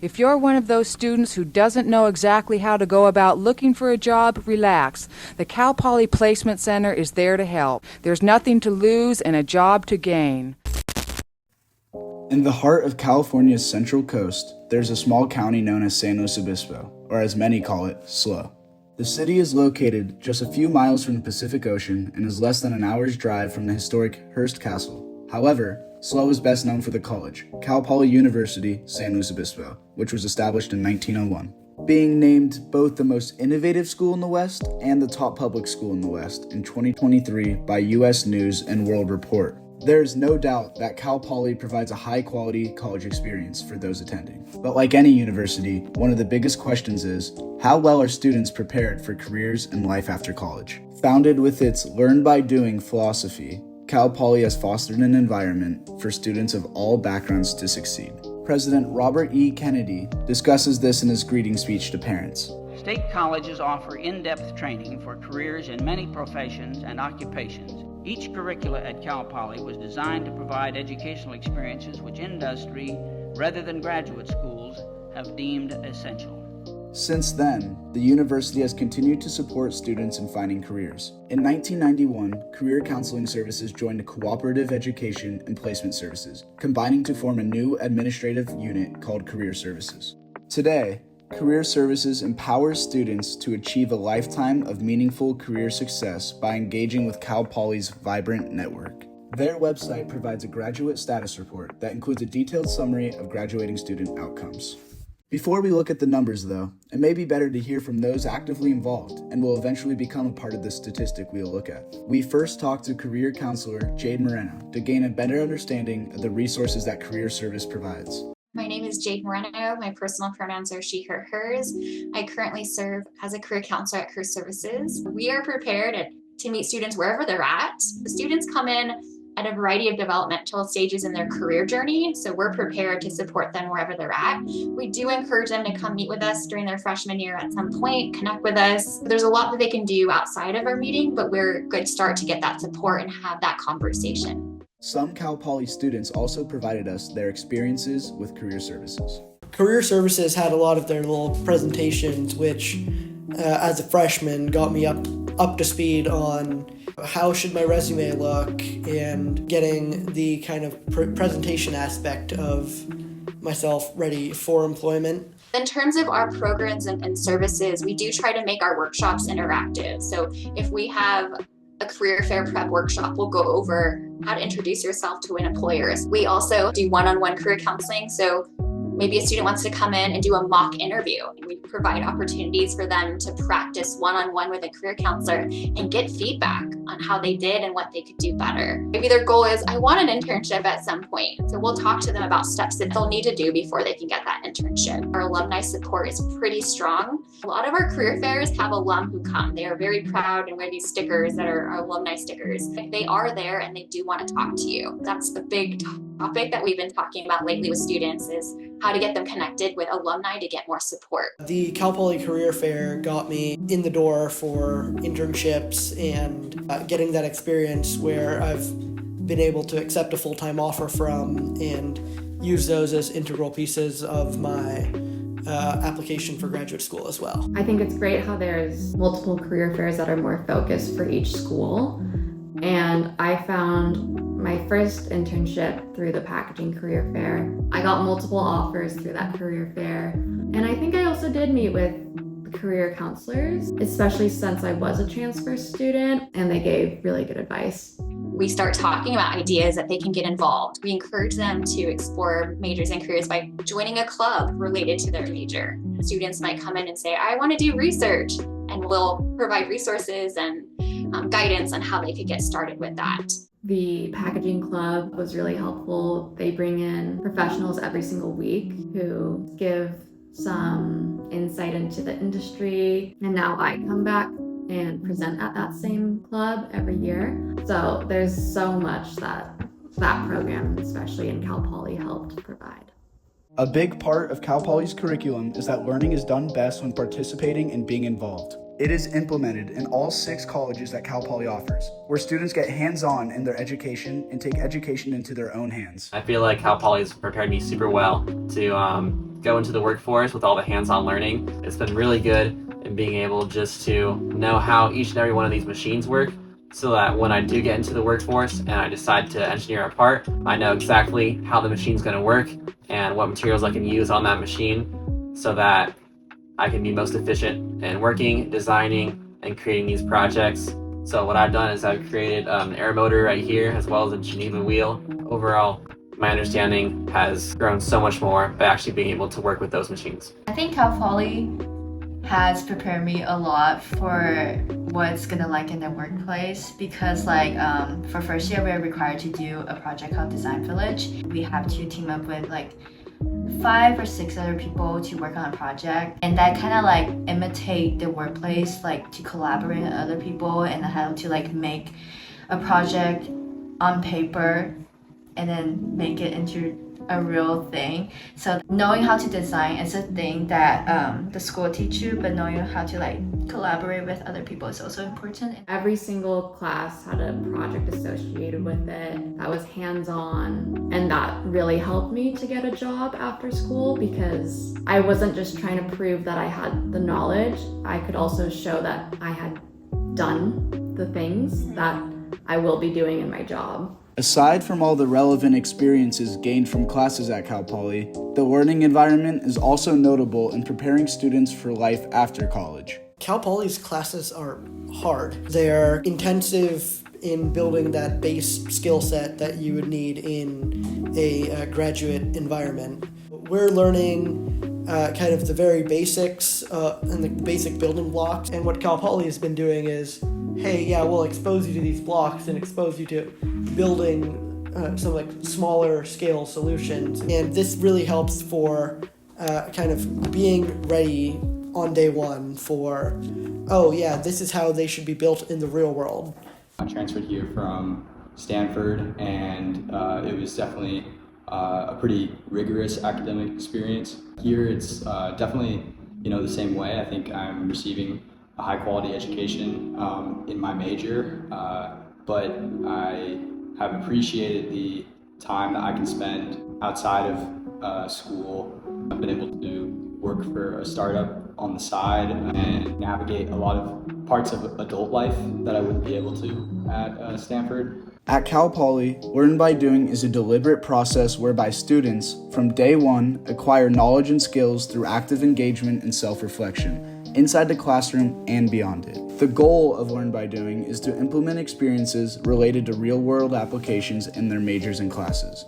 If you're one of those students who doesn't know exactly how to go about looking for a job, relax. The Cal Poly Placement Center is there to help. There's nothing to lose and a job to gain. In the heart of California's Central Coast, there's a small county known as San Luis Obispo, or as many call it, SLO. The city is located just a few miles from the Pacific Ocean and is less than an hour's drive from the historic Hearst Castle. However, SLO is best known for the college, Cal Poly University, San Luis Obispo, which was established in 1901. Being named both the most innovative school in the West and the top public school in the West in 2023 by U.S. News and World Report. There is no doubt that Cal Poly provides a high-quality college experience for those attending. But like any university, one of the biggest questions is, how well are students prepared for careers and life after college? Founded with its learn-by-doing philosophy, Cal Poly has fostered an environment for students of all backgrounds to succeed. President Robert E. Kennedy discusses this in his greeting speech to parents. State colleges offer in-depth training for careers in many professions and occupations. Each curricula at Cal Poly was designed to provide educational experiences which industry, rather than graduate schools, have deemed essential. Since then, the university has continued to support students in finding careers. In 1991, Career Counseling Services joined the Cooperative Education and Placement Services, combining to form a new administrative unit called Career Services. Today, Career Services empowers students to achieve a lifetime of meaningful career success by engaging with Cal Poly's vibrant network. Their website provides a graduate status report that includes a detailed summary of graduating student outcomes. Before we look at the numbers, though, it may be better to hear from those actively involved and will eventually become a part of the statistic we'll look at. We first talked to career counselor Jade Moreno to gain a better understanding of the resources that Career Service provides. My name is Jade Moreno. My personal pronouns are she, her, hers. I currently serve as a career counselor at Career Services. We are prepared to meet students wherever they're at. The students come in at a variety of developmental stages in their career journey, so we're prepared to support them wherever they're at. We do encourage them to come meet with us during their freshman year at some point, connect with us. There's a lot that they can do outside of our meeting, but we're a good start to get that support and have that conversation. Some Cal Poly students also provided us their experiences with Career Services. Career Services had a lot of their little presentations, which as a freshman got me up to speed on how should my resume look and getting the kind of presentation aspect of myself ready for employment. In terms of our programs and services, we do try to make our workshops interactive. So if we have a career fair prep workshop, we'll go over how to introduce yourself to an employer. We also do one-on-one career counseling. So maybe a student wants to come in and do a mock interview. We provide opportunities for them to practice one-on-one with a career counselor and get feedback on how they did and what they could do better. Maybe their goal is, I want an internship at some point. So we'll talk to them about steps that they'll need to do before they can get that internship. Our alumni support is pretty strong. A lot of our career fairs have alum who come. They are very proud and wear these stickers that are our alumni stickers. If they are there and they do want to talk to you, that's a big topic that we've been talking about lately with students is how to get them connected with alumni to get more support. The Cal Poly Career Fair got me in the door for internships and getting that experience where I've been able to accept a full-time offer from and use those as integral pieces of my application for graduate school as well. I think it's great how there's multiple career fairs that are more focused for each school. And I found my first internship through the packaging career fair. I got multiple offers through that career fair. And I think I also did meet with career counselors, especially since I was a transfer student, and they gave really good advice. We start talking about ideas that they can get involved. We encourage them to explore majors and careers by joining a club related to their major. Students might come in and say, I want to do research, and we'll provide resources and guidance on how they could get started with that. The packaging club was really helpful. They bring in professionals every single week who give some insight into the industry. And now I come back and present at that same club every year. So there's so much that program, especially in Cal Poly, helped provide. A big part of Cal Poly's curriculum is that learning is done best when participating and being involved. It is implemented in all 6 colleges that Cal Poly offers, where students get hands-on in their education and take education into their own hands. I feel like Cal Poly has prepared me super well to go into the workforce with all the hands-on learning. It's been really good in being able just to know how each and every one of these machines work, so that when I do get into the workforce and I decide to engineer a part, I know exactly how the machine's going to work and what materials I can use on that machine so that I can be most efficient in working, designing, and creating these projects. So what I've done is I've created an air motor right here as well as a Geneva wheel. Overall, my understanding has grown so much more by actually being able to work with those machines. I think Cal Poly has prepared me a lot for what it's gonna like in the workplace, because for first year we're required to do a project called Design Village. We have to team up with 5 or 6 other people to work on a project, and that kind of imitate the workplace, to collaborate with other people and how to make a project on paper and then make it into a real thing. So knowing how to design is a thing that the school teach you, but knowing how to collaborate with other people is also important. Every single class had a project associated with it that was hands-on, and that really helped me to get a job after school, because I wasn't just trying to prove that I had the knowledge. I could also show that I had done the things that I will be doing in my job. Aside from all the relevant experiences gained from classes at Cal Poly, the learning environment is also notable in preparing students for life after college. Cal Poly's classes are hard. They're intensive in building that base skill set that you would need in a graduate environment. We're learning kind of the very basics and the basic building blocks. And what Cal Poly has been doing is, hey, yeah, we'll expose you to these blocks and expose you to building some smaller scale solutions. And this really helps for kind of being ready on day one for, oh yeah, this is how they should be built in the real world. I transferred here from Stanford, and it was definitely a pretty rigorous academic experience. Here it's definitely the same way. I think I'm receiving a high quality education in my major, but I have appreciated the time that I can spend outside of school. I've been able to work for a startup on the side and navigate a lot of parts of adult life that I wouldn't be able to at Stanford. At Cal Poly, Learn by Doing is a deliberate process whereby students, from day one, acquire knowledge and skills through active engagement and self-reflection, inside the classroom and beyond it. The goal of Learn by Doing is to implement experiences related to real-world applications in their majors and classes.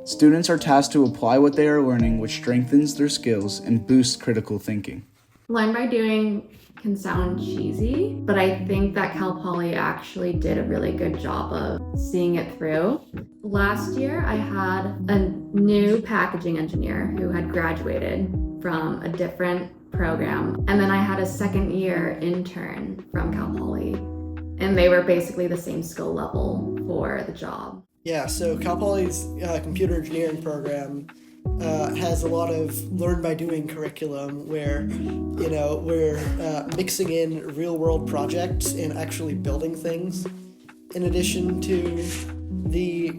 Students are tasked to apply what they are learning, which strengthens their skills and boosts critical thinking. Learn by Doing can sound cheesy, but I think that Cal Poly actually did a really good job of seeing it through. Last year, I had a new packaging engineer who had graduated from a different program, and then I had a second year intern from Cal Poly, and they were basically the same skill level for the job. Yeah, so Cal Poly's computer engineering program has a lot of Learn by Doing curriculum where, we're mixing in real world projects and actually building things in addition to the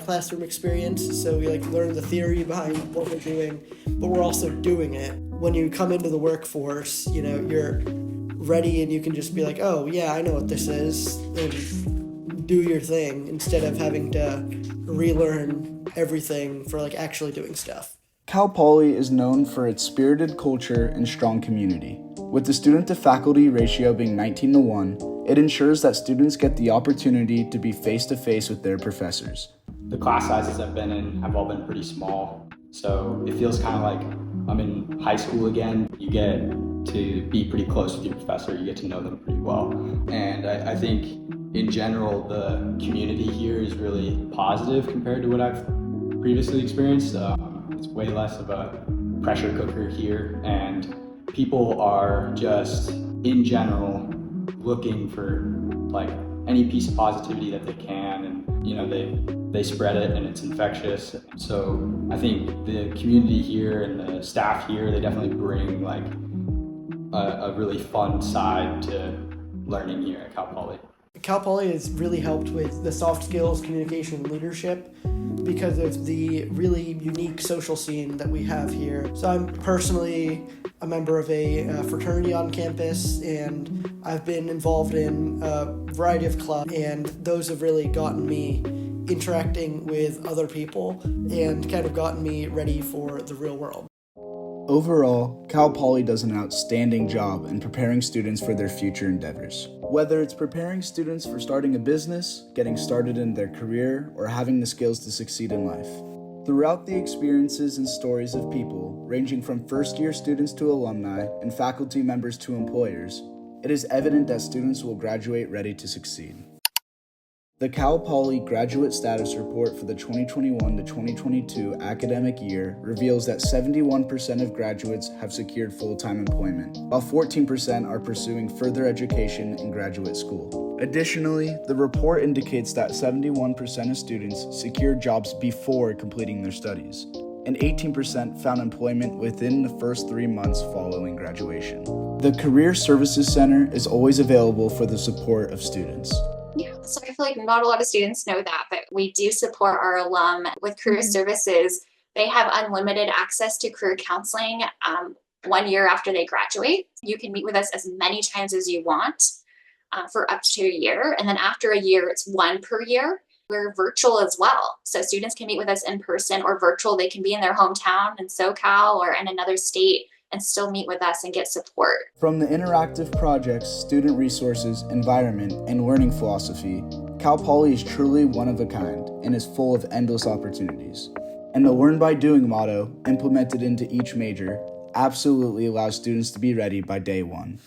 classroom experience. So we learn the theory behind what we're doing, but we're also doing it. When you come into the workforce, you're ready and you can just be like, oh yeah, I know what this is, and do your thing instead of having to relearn everything for actually doing stuff. Cal Poly is known for its spirited culture and strong community. With the student to faculty ratio being 19:1, it ensures that students get the opportunity to be face-to-face with their professors. The class sizes I've been in have all been pretty small, so it feels kind of like I'm in high school again. You get to be pretty close with your professor, you get to know them pretty well. And I think in general, the community here is really positive compared to what I've previously experienced. It's way less of a pressure cooker here, and people are just, in general, looking for any piece of positivity that they can, and they spread it and it's infectious. So I think the community here and the staff here, they definitely bring a really fun side to learning here at Cal Poly. Cal Poly has really helped with the soft skills, communication, and leadership. because of the really unique social scene that we have here. So I'm personally a member of a fraternity on campus, and I've been involved in a variety of clubs, and those have really gotten me interacting with other people and kind of gotten me ready for the real world. Overall, Cal Poly does an outstanding job in preparing students for their future endeavors. Whether it's preparing students for starting a business, getting started in their career, or having the skills to succeed in life. Throughout the experiences and stories of people, ranging from first-year students to alumni and faculty members to employers, it is evident that students will graduate ready to succeed. The Cal Poly Graduate Status Report for the 2021 to 2022 academic year reveals that 71% of graduates have secured full-time employment, while 14% are pursuing further education in graduate school. Additionally, the report indicates that 71% of students secured jobs before completing their studies, and 18% found employment within the first 3 months following graduation. The Career Services Center is always available for the support of students. Yeah, so I feel like not a lot of students know that, but we do support our alum with career services. They have unlimited access to career counseling 1 year after they graduate. You can meet with us as many times as you want for up to a year. And then after a year, it's 1 per year. We're virtual as well. So students can meet with us in person or virtual. They can be in their hometown in SoCal or in another state and still meet with us and get support. From the interactive projects, student resources, environment, and learning philosophy, Cal Poly is truly one of a kind and is full of endless opportunities. And the Learn by Doing motto, implemented into each major, absolutely allows students to be ready by day one.